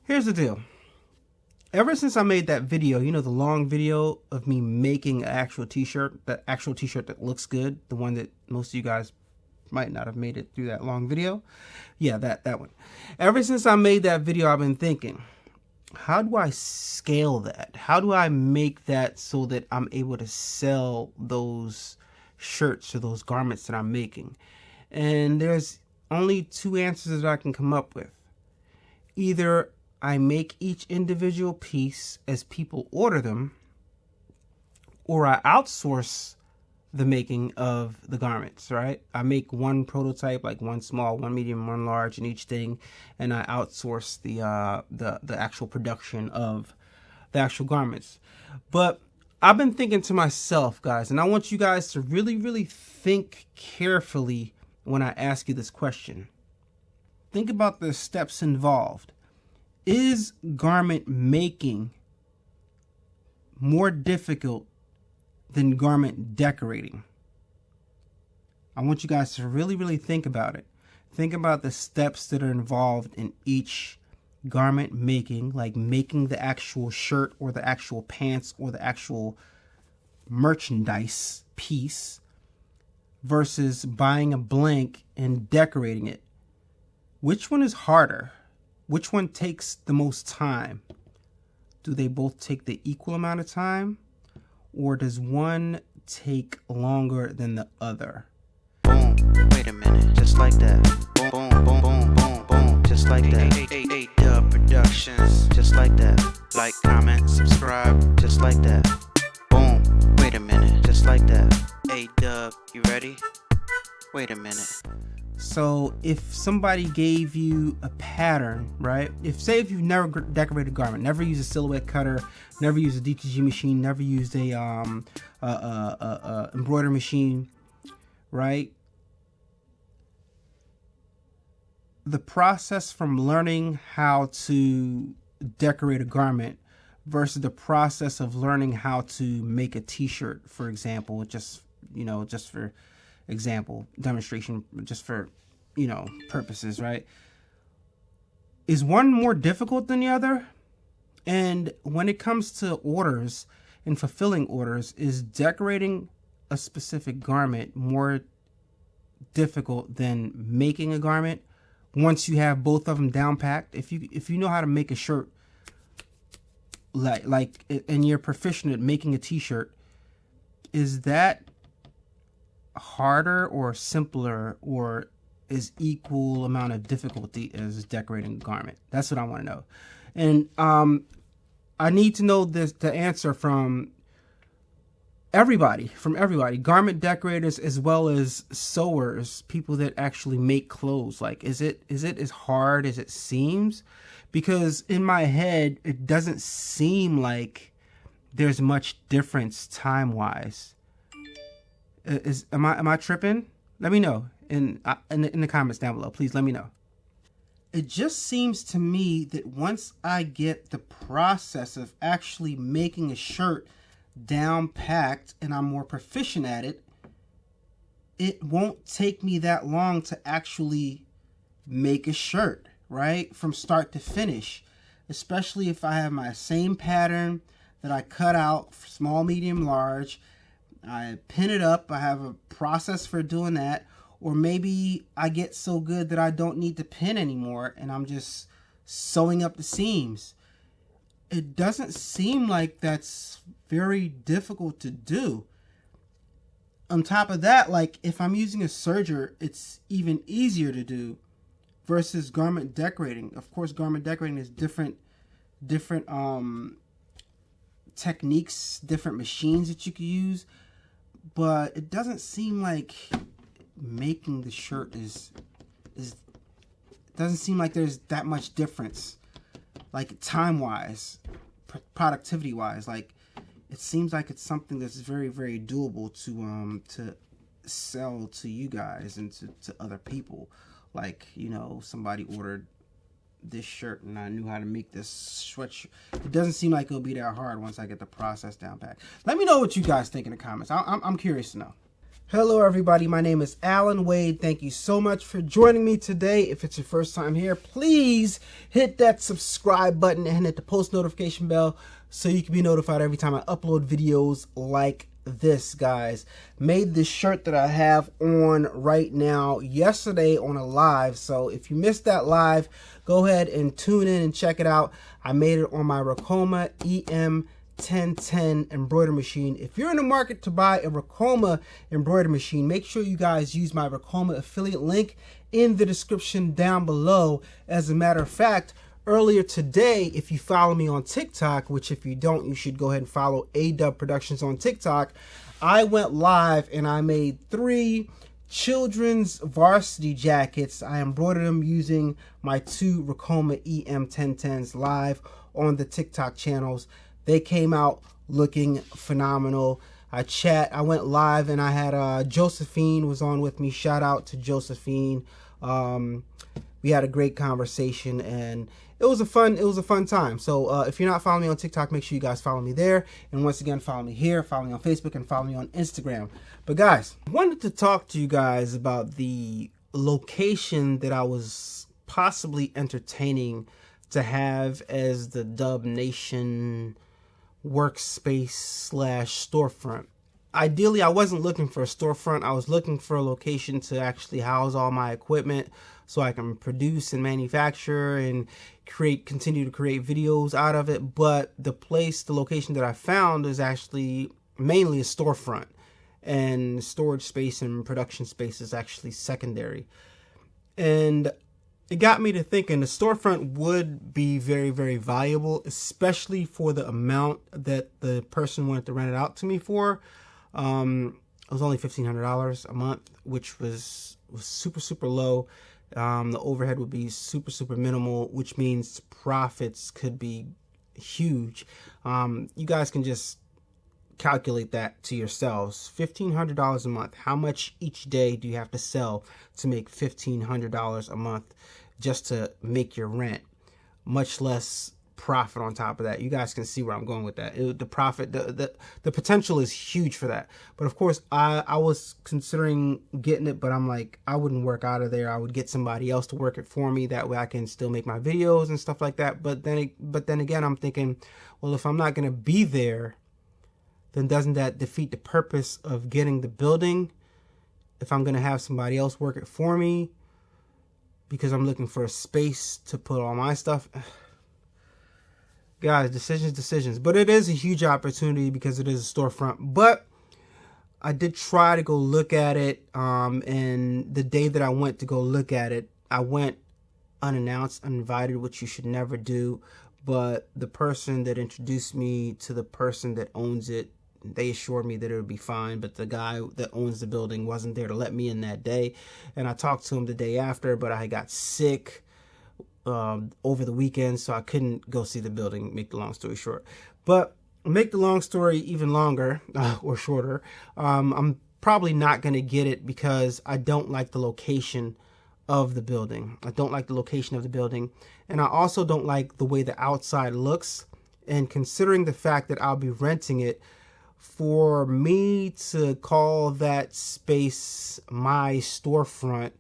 Here's the deal. Ever since I made that video, you know, the long video of me making an actual t-shirt, that actual t-shirt that looks good, the one that most of you guys might not have made it through that long video. Yeah, that one. Ever since I made that video, I've been thinking, how do I scale that? How do I make that so that I'm able to sell those shirts or those garments that I'm making? And there's only two answers that I can come up with. Either I make each individual piece as people order them, or I outsource the making of the garments, right? I make one prototype, like one small, one medium, one large in each thing, and I outsource the actual production of the actual garments. But I've been thinking to myself, guys, and I want you guys to really, really think carefully when I ask you this question. Think about the steps involved. Is garment making more difficult than garment decorating? I want you guys to really, really think about it. Think about the steps that are involved in each garment making, like making the actual shirt or the actual pants or the actual merchandise piece versus buying a blank and decorating it. Which one is harder? Which one takes the most time? Do they both take the equal amount of time? Or does one take longer than the other? Boom, wait a minute, just like that. Boom, boom, boom, boom, boom, boom, just like that. A-Dubb Productions, just like that. Like, comment, subscribe, just like that. Boom, wait a minute, just like that. A-Dubb, you ready? Wait a minute. So if somebody gave you a pattern, right? If you've never decorated a garment, never used a silhouette cutter, never used a DTG machine, never used a embroidery machine, right? The process from learning how to decorate a garment versus the process of learning how to make a t-shirt, for example, just for example, demonstration, just for, purposes, right? Is one more difficult than the other? And when it comes to orders and fulfilling orders, is decorating a specific garment more difficult than making a garment once you have both of them down packed? If you know how to make a shirt, like and you're proficient at making a t-shirt, is that harder or simpler, or is equal amount of difficulty as decorating a garment? That's what I want to know. And I need to know the answer from everybody, garment decorators as well as sewers, people that actually make clothes. Like, is it as hard as it seems? Because in my head, it doesn't seem like there's much difference time-wise. Am I tripping? Let me know in the comments down below. Please let me know. It just seems to me that once I get the process of actually making a shirt down packed and I'm more proficient at it, it won't take me that long to actually make a shirt, right? From start to finish. Especially if I have my same pattern that I cut out, small, medium, large. I pin it up. I have a process for doing that. Or maybe I get so good that I don't need to pin anymore and I'm just sewing up the seams. It doesn't seem like that's very difficult to do. On top of that, like if I'm using a serger, it's even easier to do versus garment decorating. Of course, garment decorating is different techniques, different machines that you can use. But it doesn't seem like making the shirt doesn't seem like there's that much difference, like time-wise, productivity-wise. Like, it seems like it's something that's very, very doable to sell to you guys and to other people. Like, somebody ordered this shirt and I knew how to make this sweatshirt. It doesn't seem like it'll be that hard once I get the process down pat. Let me know what you guys think in the comments. I'm curious to know. Hello everybody, my name is Alan Wade. Thank you so much for joining me today. If it's your first time here, please hit that subscribe button and hit the post notification bell so you can be notified every time I upload videos like this, guys. Made this shirt that I have on right now yesterday on a live, so if you missed that live, go ahead and tune in and check it out. I made it on my Ricoma EM1010 embroidery machine. If you're in the market to buy a Ricoma embroidery machine, make sure you guys use my Ricoma affiliate link in the description down below. As a matter of fact, earlier today, if you follow me on TikTok, which if you don't, you should go ahead and follow A-Dubb Productions on TikTok, I went live and I made 3 children's varsity jackets. I embroidered them using my 2 Ricoma EM1010s live on the TikTok channels. They came out looking phenomenal. I went live and I had Josephine was on with me. Shout out to Josephine. We had a great conversation and it was a fun time. So if you're not following me on TikTok, make sure you guys follow me there. And once again, follow me here, follow me on Facebook, and follow me on Instagram. But guys, I wanted to talk to you guys about the location that I was possibly entertaining to have as the Dubb Nation workspace / storefront. Ideally, I wasn't looking for a storefront. I was looking for a location to actually house all my equipment so I can produce and manufacture and continue to create videos out of it. But the location that I found is actually mainly a storefront, and storage space and production space is actually secondary. And it got me to thinking the storefront would be very, very valuable, especially for the amount that the person wanted to rent it out to me for. It was only $1,500 a month, which was super, super low. The overhead would be super, super minimal, which means profits could be huge. You guys can just calculate that to yourselves. $1,500 a month. How much each day do you have to sell to make $1,500 a month just to make your rent? Much less profit on top of that. You guys can see where I'm going with that. The profit, the potential is huge for that. But of course, I was considering getting it, but I'm like, I wouldn't work out of there. I would get somebody else to work it for me. That way I can still make my videos and stuff like that. But then again, I'm thinking, well, if I'm not going to be there, then doesn't that defeat the purpose of getting the building if I'm going to have somebody else work it for me because I'm looking for a space to put all my stuff? Guys, decisions. But it is a huge opportunity because it is a storefront. But I did try to go look at it. And the day that I went to go look at it, I went unannounced, uninvited, which you should never do. But the person that introduced me to the person that owns it, they assured me that it would be fine, but the guy that owns the building wasn't there to let me in that day. And I talked to him the day after, but I got sick over the weekend, so I couldn't go see the building, make the long story short. But make the long story even longer or shorter, I'm probably not going to get it because I don't like the location of the building. I don't like the location of the building, and I also don't like the way the outside looks. And considering the fact that I'll be renting it, for me to call that space my storefront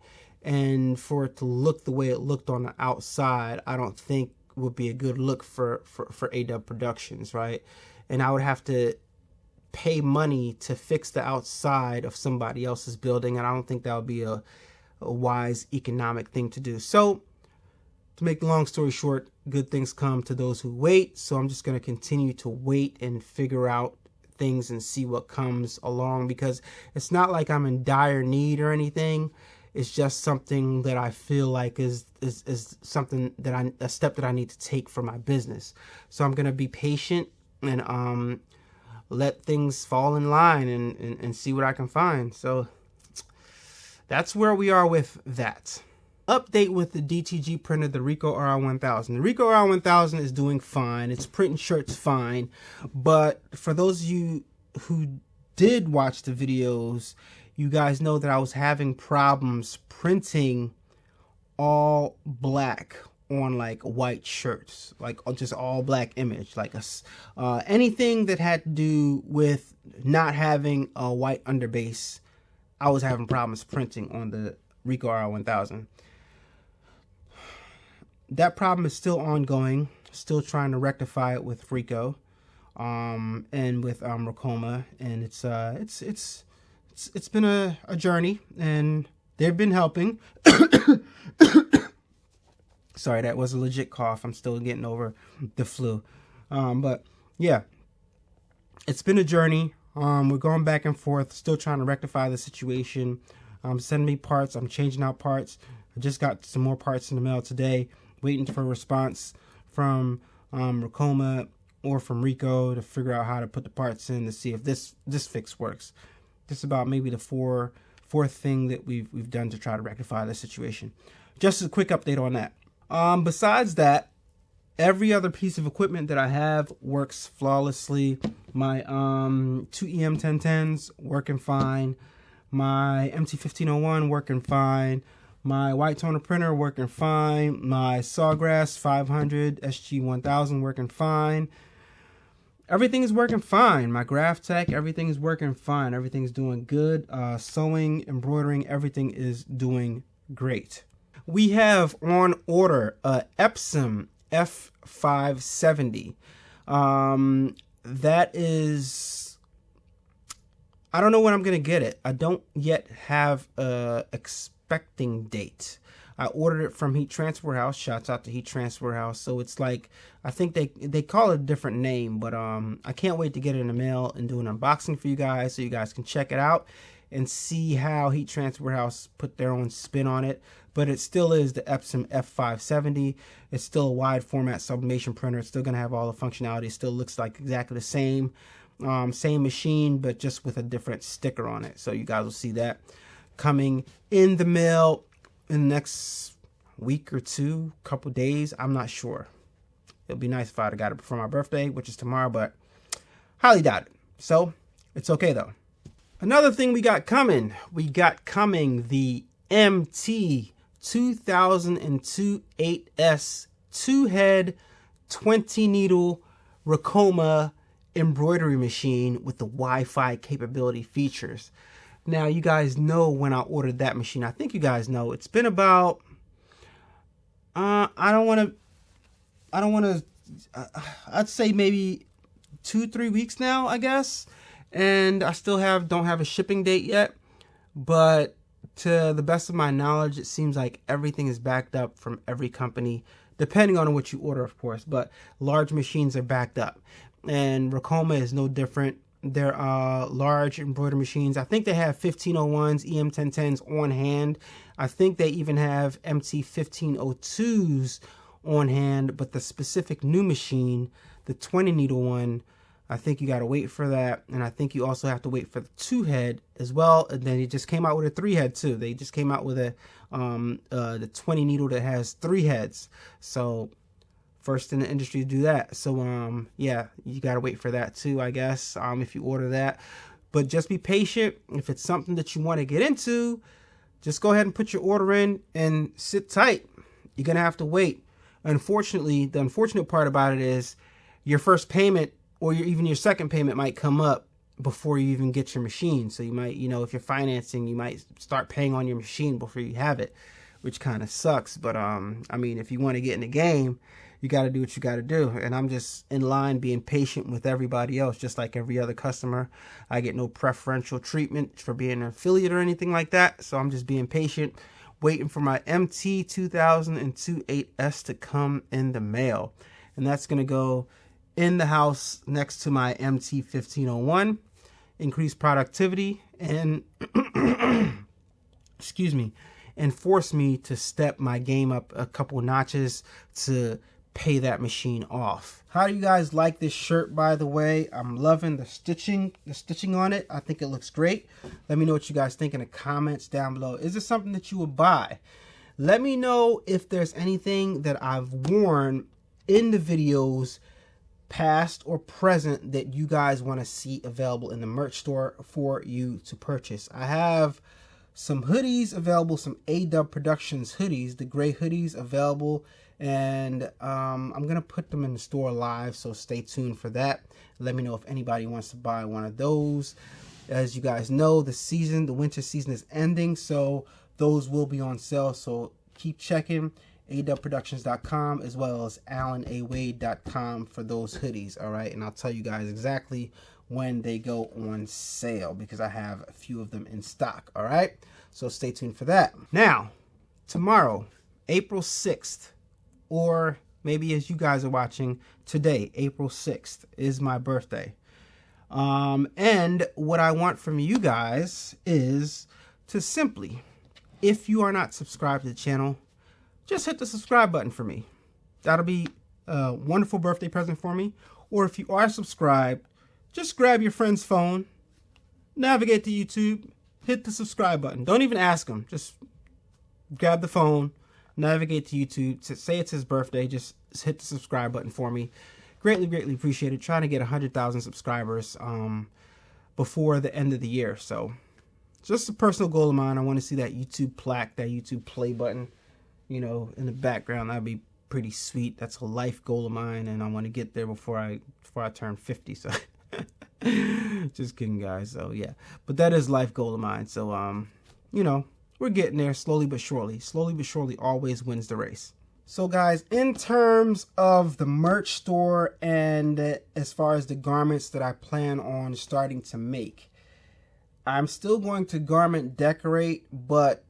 and for it to look the way it looked on the outside, I don't think would be a good look for A-Dubb Productions, right? And I would have to pay money to fix the outside of somebody else's building, and I don't think that would be a wise economic thing to do. So, to make the long story short, good things come to those who wait. So I'm just going to continue to wait and figure out things and see what comes along, because it's not like I'm in dire need or anything. It's just something that I feel like is something that a step that I need to take for my business. So I'm going to be patient and let things fall in line and see what I can find. So that's where we are with that. Update with the DTG printer, the Ricoh RR1000. The Ricoh RR1000 is doing fine. It's printing shirts fine. But for those of you who did watch the videos, you guys know that I was having problems printing all black on like white shirts, like just all black image, like anything that had to do with not having a white underbase I was having problems printing on the Ricoh R1000. That problem is still ongoing. Still trying to rectify it with Ricoh, and with Ricoma, and it's been a journey, and they've been helping. Sorry, that was a legit cough. I'm still getting over the flu, but yeah, it's been a journey. We're going back and forth, still trying to rectify the situation. Sending me parts. I'm changing out parts. I just got some more parts in the mail today. Waiting for a response from Ricoma or from Ricoh to figure out how to put the parts in to see if this fix works. This is about maybe the fourth thing that we've done to try to rectify the situation. Just a quick update on that. Besides that, every other piece of equipment that I have works flawlessly. My 2 EM1010s working fine. My MT1501 working fine. My white toner printer working fine. My Sawgrass 500 SG1000 working fine. Everything is working fine. My Graph Tech, everything is working fine. Everything's doing good. Sewing, embroidering, everything is doing great. We have on order a Epson F570. That is, I don't know when I'm going to get it. I don't yet have a expecting date. I ordered it from Heat Transfer House. Shouts out to Heat Transfer House. So it's like, I think they call it a different name, but I can't wait to get it in the mail and do an unboxing for you guys so you guys can check it out and see how Heat Transfer House put their own spin on it. But it still is the Epson F570. It's still a wide format sublimation printer. It's still going to have all the functionality. It still looks like exactly the same. Same machine, but just with a different sticker on it. So you guys will see that coming in the mail in the next week or two, couple days. I'm not sure. It'll be nice if I'd have got it before my birthday, which is tomorrow, but highly doubt it. So it's okay though. Another thing we got coming the MT 2002 8S 2-head 20 needle Ricoma embroidery machine with the Wi-Fi capability features. Now you guys know when I ordered that machine. I think you guys know it's been about I'd say maybe 2-3 weeks now, I guess, and I still don't have a shipping date yet, but to the best of my knowledge, it seems like everything is backed up from every company, depending on what you order, of course, but large machines are backed up, and Ricoma is no different. They're large embroidery machines. I think they have 1501s, EM1010s on hand. I think they even have MT1502s on hand, but the specific new machine, the 20 needle one, I think you got to wait for that. And I think you also have to wait for the 2-head as well. And then it just came out with a 3-head too. They just came out with the 20 needle that has 3 heads. So first in the industry to do that. So yeah, you got to wait for that too, I guess, if you order that. But just be patient. If it's something that you want to get into, just go ahead and put your order in and sit tight. You're going to have to wait. Unfortunately, the unfortunate part about it is your first payment or even your second payment might come up before you even get your machine. So you might, if you're financing, you might start paying on your machine before you have it, which kind of sucks. But I mean, if you want to get in the game, you got to do what you got to do. And I'm just in line being patient with everybody else, just like every other customer. I get no preferential treatment for being an affiliate or anything like that. So I'm just being patient, waiting for my MT 2002 8S to come in the mail. And that's going to go in the house next to my MT 1501. Increase productivity and, excuse me, and force me to step my game up a couple notches to pay that machine off. How do you guys like this shirt, by the way? I'm loving the stitching on it. I think it looks great. Let me know what you guys think in the comments down below. Is this something that you would buy? Let me know if there's anything that I've worn in the videos, past or present, that you guys want to see available in the merch store for you to purchase. I have some hoodies available, some A-Dubb Productions hoodies, the gray hoodies available, and I'm gonna put them in the store live, so stay tuned for that. Let me know if anybody wants to buy one of those. As you guys know, the winter season is ending, so those will be on sale. So keep checking adubbproductions.com as well as alanawade.com for those hoodies. All right, and I'll tell you guys exactly when they go on sale because I have a few of them in stock. All right, so stay tuned for that. Now, tomorrow, April 6th, or maybe as you guys are watching today, April 6th is my birthday. And what I want from you guys is to simply, if you are not subscribed to the channel, just hit the subscribe button for me. That'll be a wonderful birthday present for me. Or if you are subscribed, just grab your friend's phone, navigate to YouTube, hit the subscribe button. Don't even ask him. Just grab the phone, navigate to YouTube, say it's his birthday, just hit the subscribe button for me. Greatly, greatly appreciate it. Trying to get 100,000 subscribers before the end of the year. So just a personal goal of mine. I want to see that YouTube plaque, that YouTube play button, you know, in the background. That'd be pretty sweet. That's a life goal of mine, and I want to get there before I turn 50. So just kidding, guys. So yeah, but that is life goal of mine. So you know, we're getting there slowly but surely. Slowly but surely always wins the race. So guys, in terms of the merch store and as far as the garments that I plan on starting to make, I'm still going to garment decorate, but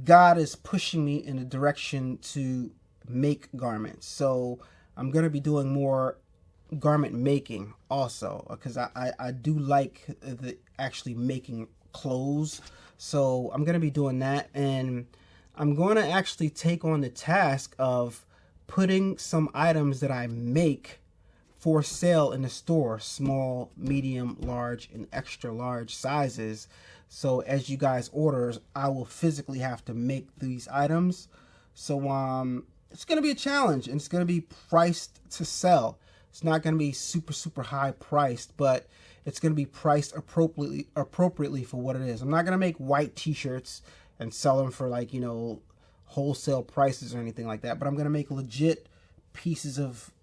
God is pushing me in a direction to make garments. So I'm going to be doing more garment making also, because I do like actually making clothes. So I'm going to be doing that, and I'm going to actually take on the task of putting some items that I make for sale in the store, small, medium, large, and extra large sizes. So as you guys order, I will physically have to make these items. So it's going to be a challenge, and it's going to be priced to sell. It's not going to be super high priced, but it's going to be priced appropriately for what it is. I'm not going to make white t-shirts and sell them for, like, you know, wholesale prices or anything like that. But I'm going to make legit pieces of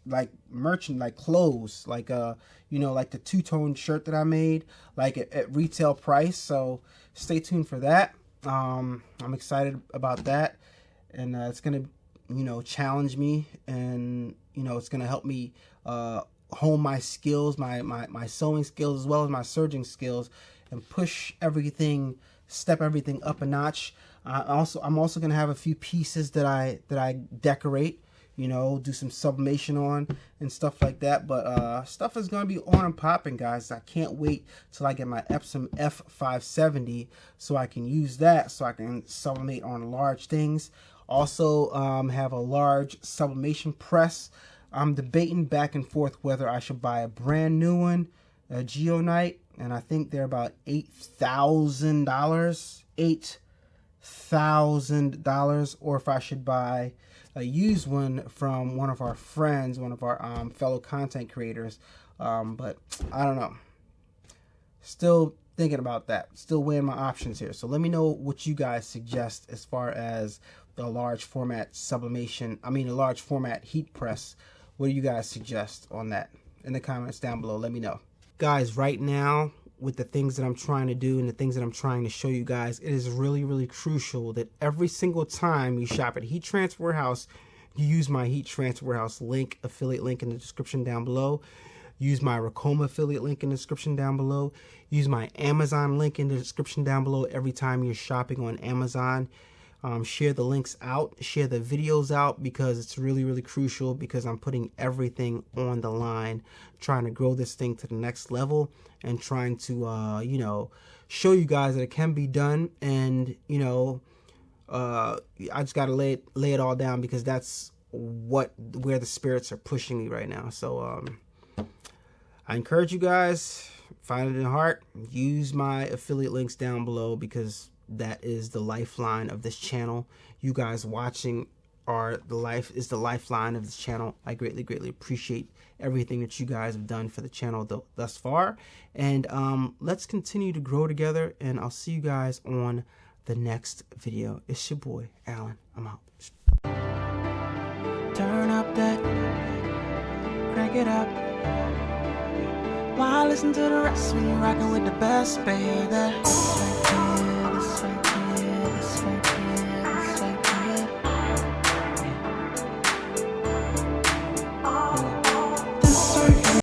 like merchant, like clothes, like you know, like the two-tone shirt that I made, like at retail price. So stay tuned for that. I'm excited about that, and it's going to, you know, challenge me, and, you know, it's going to help me hone my skills, my sewing skills, as well as my serging skills, and push everything, step everything up a notch. I'm also going to have a few pieces that I decorate, you know, do some sublimation on and stuff like that. But stuff is going to be on and popping, guys. I can't wait till I get my Epsom F570 so I can use that, so I can sublimate on large things. Also have a large sublimation press. I'm debating back and forth whether I should buy a brand new one, a Geonite, and I think they're about $8,000, $8,000, or if I should buy a used one from one of our friends, one of our fellow content creators. But I don't know. Still thinking about that. Still weighing my options here. So let me know what you guys suggest as far as the large format sublimation. I mean, a large format heat press. What do you guys suggest on that? In the comments down below, let me know. Guys, right now, with the things that I'm trying to do and the things that I'm trying to show you guys, it is really crucial that every single time you shop at Heat Transfer Warehouse, you use my Heat Transfer Warehouse link, affiliate link in the description down below. Use my Ricoma affiliate link in the description down below. Use my Amazon link in the description down below every time you're shopping on Amazon. Share the links out, share the videos out, because it's really crucial, because I'm putting everything on the line, trying to grow this thing to the next level, and trying to you know, show you guys that it can be done. And, you know, I just got to lay it all down, because that's where the spirits are pushing me right now. So I encourage you guys, find it in the heart, use my affiliate links down below, because that is the lifeline of this channel. You guys watching is the lifeline of this channel. I greatly appreciate everything that you guys have done for the channel thus far, and let's continue to grow together, and I'll see you guys on the next video. It's your boy Alan. I'm out. Turn up that, crank it up, Why listen to the rest when you're rocking with the best, baby?